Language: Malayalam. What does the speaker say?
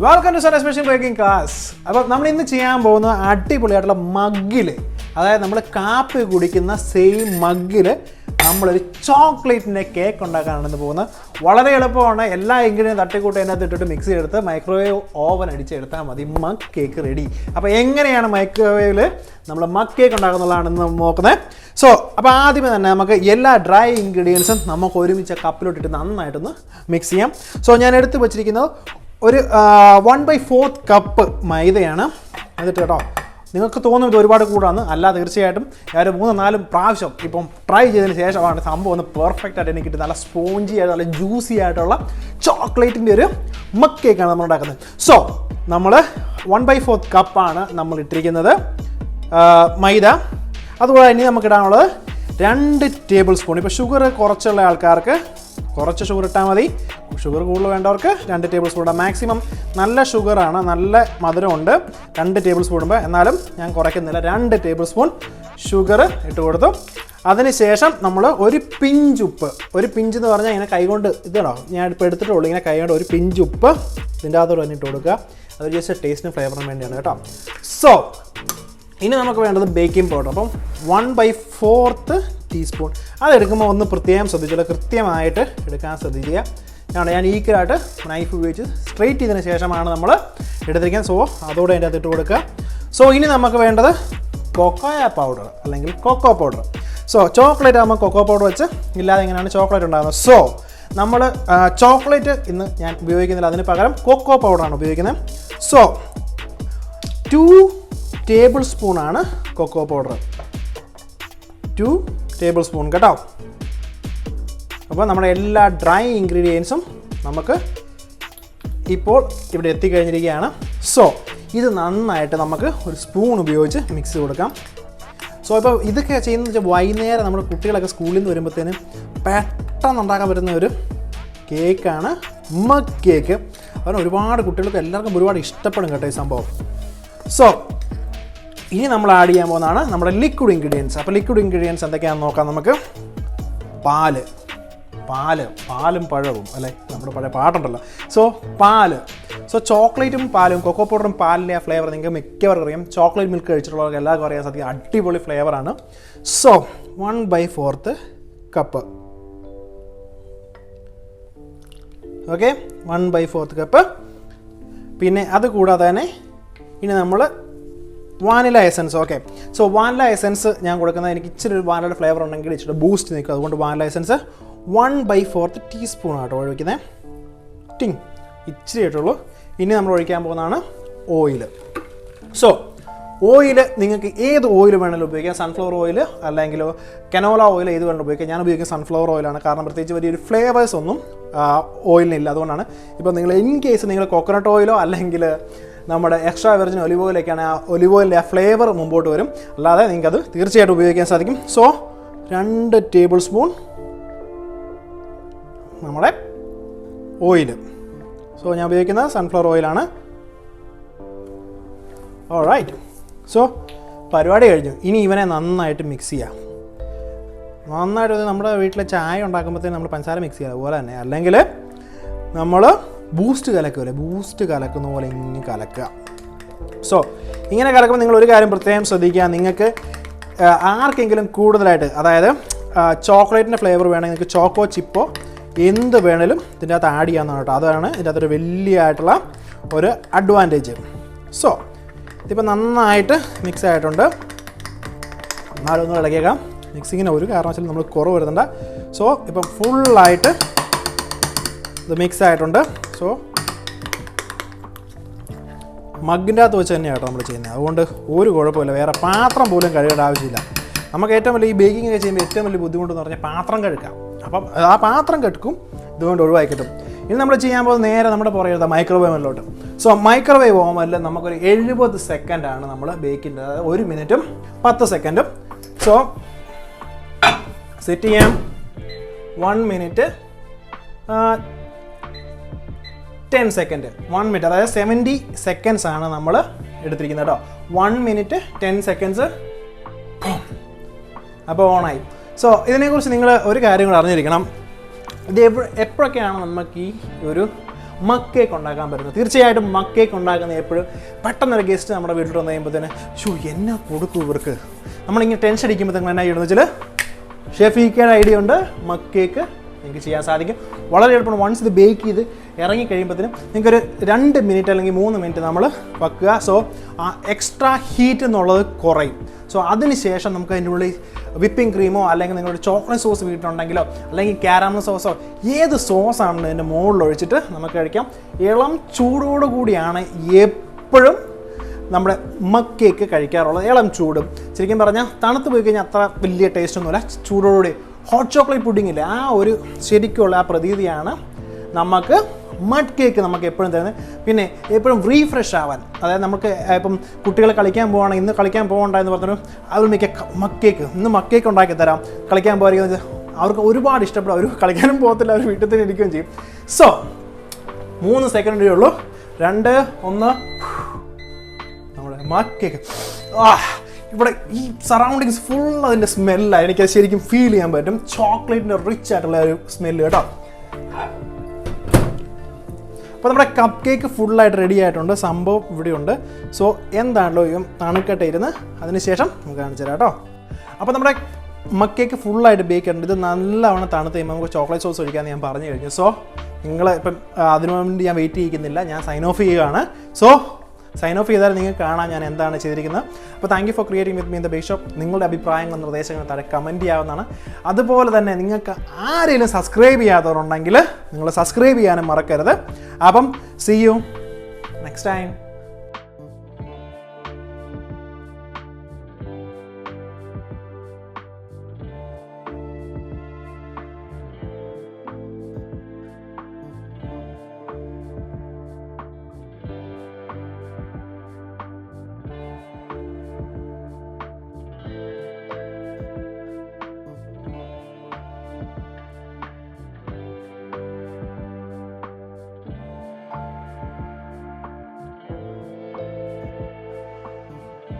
Welcome to Sun special baking class. അപ്പോൾ നമ്മൾ ഇന്ന് ചെയ്യാൻ പോകുന്ന അടിപൊളിയായിട്ടുള്ള മഗ്ഗിൽ, അതായത് നമ്മൾ കാപ്പി കുടിക്കുന്ന സെയിം മഗ്ഗിൽ നമ്മളൊരു ചോക്ലേറ്റിൻ്റെ കേക്ക് ഉണ്ടാക്കാനാണ് പോകുന്നത്. വളരെ എളുപ്പമാണ്. എല്ലാ ഇൻഗ്രീഡിയൻറ്റും തട്ടിക്കൂട്ടി അതിനകത്ത് ഇട്ടിട്ട് മിക്സ് ചെയ്തെടുത്ത് മൈക്രോവേവ് ഓവൻ അടിച്ചെടുത്താൽ മതി. Mug cake ready. അപ്പോൾ എങ്ങനെയാണ് മൈക്രോവേവിൽ നമ്മൾ മഗ് കേക്ക് ഉണ്ടാക്കുന്നതാണെന്ന് നോക്കുന്നത്. സോ അപ്പോൾ ആദ്യമേ തന്നെ നമുക്ക് എല്ലാ ഡ്രൈ ഇൻഗ്രീഡിയൻസും നമുക്ക് ഒരുമിച്ച് കപ്പിലോട്ടിട്ട് നന്നായിട്ടൊന്ന് മിക്സ് ചെയ്യാം. സോ ഞാൻ എടുത്ത് വെച്ചിരിക്കുന്നത് ഒരു 1/4 കപ്പ് മൈദയാണ്. എന്നിട്ട് കേട്ടോ, നിങ്ങൾക്ക് തോന്നും ഇത് ഒരുപാട് കൂടാന്ന്. അല്ല, തീർച്ചയായിട്ടും ഞാൻ 3-4 പ്രാവശ്യം ഇപ്പം ട്രൈ ചെയ്തതിന് ശേഷമാണ് സംഭവം ഒന്ന് പെർഫെക്റ്റ് ആയിട്ട് എനിക്ക് കിട്ടും. നല്ല സ്പോഞ്ചി ആയിട്ട് നല്ല ജ്യൂസി ആയിട്ടുള്ള ചോക്ലേറ്റിൻ്റെ ഒരു മഗ് കേക്കാണ് നമ്മൾ ഉണ്ടാക്കുന്നത്. സോ നമ്മൾ 1/4 കപ്പാണ് നമ്മൾ ഇട്ടിരിക്കുന്നത് മൈദ. അതുപോലെ ഇനി നമുക്ക് ഇടാനുള്ളത് 2 ടേബിൾ സ്പൂൺ. ഇപ്പോൾ ഷുഗർ കുറച്ചുള്ള ആൾക്കാർക്ക് കുറച്ച് ഷുഗർ ഇട്ടാൽ മതി. ഷുഗർ കൂടുതൽ വേണ്ടവർക്ക് 2 ടേബിൾ സ്പൂൺ ഇടാം. മാക്സിമം നല്ല ഷുഗറാണ്, നല്ല മധുരമുണ്ട് 2 ടേബിൾ സ്പൂൺ ഇടുമ്പോൾ. എന്നാലും ഞാൻ കുറയ്ക്കുന്നില്ല, 2 ടേബിൾ സ്പൂൺ ഷുഗർ ഇട്ട് കൊടുത്തു. അതിനുശേഷം നമ്മൾ ഒരു പിഞ്ച് ഉപ്പ്, ഒരു പിഞ്ച് എന്ന് പറഞ്ഞാൽ ഇങ്ങനെ കൈകൊണ്ട് ഇതാണോ ഞാൻ ഇപ്പോൾ എടുത്തിട്ടുള്ളൂ, ഇങ്ങനെ കൈകൊണ്ട് ഒരു പിഞ്ച് ഉപ്പ് ഇതിൻ്റെ അകത്തോട് തന്നെ ഇട്ട് കൊടുക്കുക. അത് ജസ്റ്റ് ടേസ്റ്റിനും ഫ്ലേവറിനും വേണ്ടിയാണ് കേട്ടോ. സോ ഇനി നമുക്ക് വേണ്ടത് ബേക്കിംഗ് പൗഡർ. അപ്പം 1/4 ടീസ്പൂൺ. അതെടുക്കുമ്പോൾ ഒന്ന് പ്രത്യേകം ശ്രദ്ധിച്ചോളൂ, കൃത്യമായിട്ട് എടുക്കാൻ ശ്രദ്ധിക്കുക. ഞാൻ ഈക്വലായിട്ട് നൈഫ് ഉപയോഗിച്ച് സ്ട്രെയിറ്റ് ചെയ്തതിന് ശേഷമാണ് നമ്മൾ എടുത്തിരിക്കുന്നത്. സോ അതോടെ അതിൻ്റെ അകത്ത് ഇട്ട് കൊടുക്കുക. സോ ഇനി നമുക്ക് വേണ്ടത് കൊക്കോയ പൗഡർ അല്ലെങ്കിൽ കൊക്കോ പൗഡർ. സോ ചോക്ലേറ്റ് ആകുമ്പോൾ കൊക്കോ പൗഡർ വെച്ച് ഇല്ലാതെ എങ്ങനെയാണ് ചോക്ലേറ്റ് ഉണ്ടാകുന്നത്. സോ നമ്മൾ ചോക്ലേറ്റ് ഇന്ന് ഞാൻ ഉപയോഗിക്കുന്നില്ല, അതിന് പകരം കൊക്കോ പൗഡറാണ് ഉപയോഗിക്കുന്നത്. സോ 2 ടേബിൾ സ്പൂണാണ് കൊക്കോ പൗഡർ, 2 ടേബിൾ സ്പൂൺ കേട്ടോ. അപ്പോൾ നമ്മുടെ എല്ലാ ഡ്രൈ ഇൻഗ്രീഡിയൻസും നമുക്ക് ഇപ്പോൾ ഇവിടെ എത്തിക്കഴിഞ്ഞിരിക്കുകയാണ്. സോ ഇത് നന്നായിട്ട് നമുക്ക് ഒരു സ്പൂൺ ഉപയോഗിച്ച് മിക്സ് ചെയ്ത് കൊടുക്കാം. സോ ഇപ്പോൾ ഇതൊക്കെ ചെയ്യുന്നത് വെച്ചാൽ വൈകുന്നേരം നമ്മുടെ കുട്ടികളൊക്കെ സ്കൂളിൽ നിന്ന് വരുമ്പോഴത്തേനും പെട്ടെന്ന് ഉണ്ടാക്കാൻ പറ്റുന്ന ഒരു കേക്കാണ് മഗ് കേക്ക്. കാരണം ഒരുപാട് കുട്ടികൾക്ക് എല്ലാവർക്കും ഒരുപാട് ഇഷ്ടപ്പെടും കേട്ടോ ഈ സംഭവം. സോ ഇനി നമ്മൾ ആഡ് ചെയ്യാൻ പോകുന്നതാണ് നമ്മുടെ ലിക്വിഡ് ഇൻഗ്രീഡിയൻസ്. അപ്പോൾ ലിക്വിഡ് ഇൻഗ്രീഡിയൻസ് എന്തൊക്കെയാണെന്ന് നോക്കാം നമുക്ക്. പാലും പഴവും അല്ലേ, നമ്മുടെ പഴയ പാട്ടുണ്ടല്ലോ. സോ പാല്. സോ ചോക്ലേറ്റും പാലും കൊക്കോ പൗഡറും പാലിൻ്റെ ആ ഫ്ലേവർ നിങ്ങൾക്ക് മിക്കവർക്കും അറിയാം. ചോക്ലേറ്റ് മിൽക്ക് കഴിച്ചിട്ടുള്ളവർക്ക് എല്ലാവർക്കും അറിയാൻ സാധിക്കും, അടിപൊളി ഫ്ലേവറാണ്. So 1/4 cup. Okay, 1/4 cup. പിന്നെ അത് കൂടാതെ തന്നെ ഇനി നമ്മൾ vanilla essence. Okay, so vanilla essence ഞാൻ കൊടുക്കുന്നത് എനിക്ക് ഇച്ചിരി വാനിലയുടെ ഫ്ലേവർ ഉണ്ടെങ്കിൽ ഇച്ചിരി ബൂസ്റ്റ് നിൽക്കും. അതുകൊണ്ട് വാനില എസൻസ് 1/4 ടീസ്പൂൺ ആട്ടോ ഒഴിക്കുന്നത്. ടിങ് ഇച്ചിരി ആയിട്ടുള്ളൂ. ഇനി നമ്മൾ ഒഴിക്കാൻ പോകുന്നതാണ് ഓയിൽ. സോ ഓയിൽ നിങ്ങൾക്ക് ഏത് ഓയിൽ വേണമെങ്കിലും ഉപയോഗിക്കാം. സൺഫ്ലവർ ഓയിൽ അല്ലെങ്കിൽ കനോല ഓയിൽ ഏത് വേണമെങ്കിലും ഉപയോഗിക്കാം. ഞാൻ ഉപയോഗിക്കുന്ന സൺഫ്ലവർ ഓയിലാണ്, കാരണം പ്രത്യേകിച്ച് വലിയൊരു ഫ്ലേവേഴ്സ് ഒന്നും ഓയിലിനില്ല. അതുകൊണ്ടാണ് ഇപ്പോൾ നിങ്ങൾ ഇൻ കേസ് നിങ്ങൾ കോക്കനട്ട് ഓയിലോ അല്ലെങ്കിൽ നമ്മുടെ എക്സ്ട്രാ വെർജിൻ ഒലിവ് ഓയിലൊക്കെയാണ്, ആ ഒലിവ് ഓയിലിൻ്റെ ആ ഫ്ലേവർ മുമ്പോട്ട് വരും. അല്ലാതെ നിങ്ങൾക്കത് തീർച്ചയായിട്ടും ഉപയോഗിക്കാൻ സാധിക്കും. സോ 2 ടേബിൾ സ്പൂൺ നമ്മുടെ ഓയിൽ. സോ ഞാൻ ഉപയോഗിക്കുന്നത് സൺഫ്ലവർ ഓയിലാണ്. ഓൾറൈറ്റ്. സോ പരിപാടി കഴിഞ്ഞു. ഇനി ഇവനെ നന്നായിട്ട് മിക്സ് ചെയ്യാം. നന്നായിട്ട് നമ്മുടെ വീട്ടിലെ ചായ ഉണ്ടാക്കുമ്പോഴത്തേക്കും നമ്മൾ പഞ്ചസാര മിക്സ് ചെയ്യുക അതുപോലെ തന്നെ, അല്ലെങ്കിൽ നമ്മൾ ബൂസ്റ്റ് കലക്കുമല്ലേ, ബൂസ്റ്റ് കലക്കുന്ന പോലെ ഇങ്ങനെ കലക്കുക. സോ ഇങ്ങനെ കലക്കുമ്പോൾ നിങ്ങൾ ഒരു കാര്യം പ്രത്യേകം ശ്രദ്ധിക്കുക. നിങ്ങൾക്ക് ആർക്കെങ്കിലും കൂടുതലായിട്ട്, അതായത് ചോക്ലേറ്റിൻ്റെ ഫ്ലേവർ വേണമെങ്കിൽ നിങ്ങൾക്ക് ചോക്കോ ചിപ്പോ എന്ത് വേണേലും ഇതിൻ്റെ അകത്ത് ആഡ് ചെയ്യാവുന്നതാണ് കേട്ടോ. അതാണ് ഇതിൻ്റെ അകത്തൊരു വലിയ ആയിട്ടുള്ള ഒരു അഡ്വാൻറ്റേജ്. സോ ഇതിപ്പോൾ നന്നായിട്ട് മിക്സ് ആയിട്ടുണ്ട്. നാലൊന്നും ഇളക്കിയേക്കാം. മിക്സിങ്ങിന് ഒരു കാരണവശാലും നമ്മൾ കുറവ് വരുന്നുണ്ട്. സോ ഇപ്പം ഫുള്ളായിട്ട് ഇത് മിക്സ് ആയിട്ടുണ്ട്. സോ മഗ്ഗിൻ്റെ അകത്ത് വെച്ച് തന്നെയാണ് കേട്ടോ നമ്മൾ ചെയ്യുന്നത്. അതുകൊണ്ട് ഒരു കുഴപ്പമില്ല, വേറെ പാത്രം പോലും കഴുകേണ്ട ആവശ്യമില്ല. നമുക്ക് ഏറ്റവും വലിയ ഈ ബേക്കിംഗ് ഒക്കെ ചെയ്യുമ്പോൾ ഏറ്റവും വലിയ ബുദ്ധിമുട്ടെന്ന് പറഞ്ഞാൽ പാത്രം കഴുകാം. അപ്പം ആ പാത്രം കഴുക്കും ഇതുകൊണ്ട് ഒഴിവാക്കി കിട്ടും. ഇനി നമ്മൾ ചെയ്യാൻ പോകുന്നത് നേരെ നമ്മുടെ പുറകെ മൈക്രോവേവിലോട്ട്. സോ മൈക്രോവേവ് ഓവനിൽ നമുക്കൊരു 70 സെക്കൻഡാണ് നമ്മൾ ബേക്കിൻ്റെ, അതായത് 1 മിനിറ്റും 10 സെക്കൻഡും. സോ സെറ്റ് ചെയ്യാം. 1 മിനിറ്റ് 10 സെക്കൻഡ്, 1 മിനിറ്റ്, അതായത് 70 സെക്കൻഡ്സ് ആണ് നമ്മൾ എടുത്തിരിക്കുന്നത് കേട്ടോ. 1 മിനിറ്റ് 10 സെക്കൻഡ്സ്. അപ്പോൾ ഓണായി. സോ ഇതിനെക്കുറിച്ച് നിങ്ങൾ ഒരു കാര്യം കൂടെ അറിഞ്ഞിരിക്കണം. ഇത് എപ്പോഴൊക്കെയാണ് നമുക്ക് ഈ ഒരു മഗ് കേക്ക് ഉണ്ടാക്കാൻ പറ്റുന്നത്? തീർച്ചയായിട്ടും മഗ് കേക്ക് ഉണ്ടാക്കുന്ന എപ്പോഴും പെട്ടെന്നൊരു ഗസ്റ്റ് നമ്മുടെ വീട്ടിൽ വന്നു കഴിയുമ്പോഴത്തേന് എന്നാ കൊടുക്കും ഇവർക്ക്, നമ്മളിങ്ങനെ ടെൻഷൻ അടിക്കുമ്പോൾ നിങ്ങൾ എന്നാ ചെയ്യുന്നത് വെച്ചാൽ ഷെഫീക്കയുടെ ഐഡിയ ഉണ്ട്. മഗ് കേക്ക് നിങ്ങൾക്ക് ചെയ്യാൻ സാധിക്കും, വളരെ എളുപ്പമാണ്. വൺസ് ഇത് ബേക്ക് ചെയ്ത് ഇറങ്ങിക്കഴിയുമ്പോഴത്തേനും നിങ്ങൾക്കൊരു 2 മിനിറ്റ് അല്ലെങ്കിൽ 3 മിനിറ്റ് നമ്മൾ വെക്കുക. സോ ആ എക്സ്ട്രാ ഹീറ്റ് എന്നുള്ളത് കുറയും. സോ അതിന് ശേഷം നമുക്ക് അതിൻ്റെ ഉള്ളിൽ വിപ്പിംഗ് ക്രീമോ അല്ലെങ്കിൽ നിങ്ങളുടെ ചോക്ലേറ്റ് സോസ് വീട്ടിലുണ്ടെങ്കിലോ അല്ലെങ്കിൽ കാരമൽ സോസോ ഏത് സോസാണെന്ന് ഇതിൻ്റെ മുകളിൽ ഒഴിച്ചിട്ട് നമുക്ക് കഴിക്കാം. ഇളം ചൂടോടു കൂടിയാണ് എപ്പോഴും നമ്മുടെ മഗ് കേക്ക് കഴിക്കാറുള്ളത്. ഇളം ചൂടും ശരിക്കും പറഞ്ഞാൽ തണുത്ത് പോയി കഴിഞ്ഞാൽ അത്ര വലിയ ടേസ്റ്റ് ഒന്നുമില്ല. ചൂടോടുകൂടി ഹോട്ട് ചോക്ലേറ്റ് പുഡിംഗ് ഇല്ല, ആ ഒരു ശരിക്കുള്ള ആ പ്രതീതിയാണ് നമുക്ക് മഡ് കേക്ക് നമുക്ക് എപ്പോഴും തരുന്നത്. പിന്നെ എപ്പോഴും റീഫ്രഷ് ആവാൻ, അതായത് നമുക്ക് ഇപ്പം കുട്ടികൾ കളിക്കാൻ പോവുകയാണെങ്കിൽ ഇന്ന് കളിക്കാൻ പോകണ്ട എന്ന് പറഞ്ഞു അവർ മിക്ക മഗ് കേക്ക് ഇന്ന് മഗ് കേക്ക് ഉണ്ടാക്കി തരാം കളിക്കാൻ പോകാതിരിക്കുന്നത് അവർക്ക് ഒരുപാട് ഇഷ്ടപ്പെടും. അവർ കളിക്കാനും പോകത്തില്ല, അവർ വീട്ടിൽ തന്നെ ഇരിക്കുകയും ചെയ്യും. സോ 3 സെക്കൻഡേ ഉള്ളൂ. 2, 1 നമ്മുടെ മഗ് കേക്ക്. ഇവിടെ ഈ സറൗണ്ടിങ്സ് ഫുൾ അതിൻ്റെ സ്മെല്ലാണ്, എനിക്കത് ശരിക്കും ഫീൽ ചെയ്യാൻ പറ്റും. ചോക്ലേറ്റിൻ്റെ റിച്ച് ആയിട്ടുള്ള ഒരു സ്മെല്ല് കേട്ടോ. അപ്പോൾ നമ്മുടെ കപ്പ് കേക്ക് ഫുള്ളായിട്ട് റെഡി ആയിട്ടുണ്ട്, സംഭവം ഇവിടെയുണ്ട്. സോ എന്താണല്ലോ തണുക്കട്ടെ ഇരുന്ന് അതിനുശേഷം നമുക്ക് കാണിച്ചു തരാം കേട്ടോ. അപ്പോൾ നമ്മുടെ മഗ് കേക്ക് ഫുള്ളായിട്ട് ബേക്ക് ഉണ്ട്. ഇത് നല്ലവണ്ണം തണുത്ത് കഴിയുമ്പോൾ നമുക്ക് ചോക്ലേറ്റ് സോസ് ഒഴിക്കാമെന്ന് ഞാൻ പറഞ്ഞു കഴിഞ്ഞു. സോ നിങ്ങൾ ഇപ്പം അതിനു വേണ്ടി ഞാൻ വെയിറ്റ് ചെയ്യിക്കുന്നില്ല, ഞാൻ സൈൻ ഓഫ് ചെയ്യുകയാണ്. സോ സൈൻ ഓഫ് ചെയ്താൽ നിങ്ങൾക്ക് കാണാം ഞാൻ എന്താണ് ചെയ്തിരിക്കുന്നത്. അപ്പോൾ thank you for creating with me in the bake shop. നിങ്ങളുടെ അഭിപ്രായങ്ങളും നിർദ്ദേശങ്ങളും താഴെ കമൻറ്റ് ചെയ്യാവുന്നതാണ്. അതുപോലെ തന്നെ നിങ്ങൾക്ക് ആരെങ്കിലും സബ്സ്ക്രൈബ് ചെയ്യാത്തവരുണ്ടെങ്കിൽ നിങ്ങൾ സബ്സ്ക്രൈബ് ചെയ്യാനും മറക്കരുത്. അപ്പം സീ യു നെക്സ്റ്റ് ടൈം.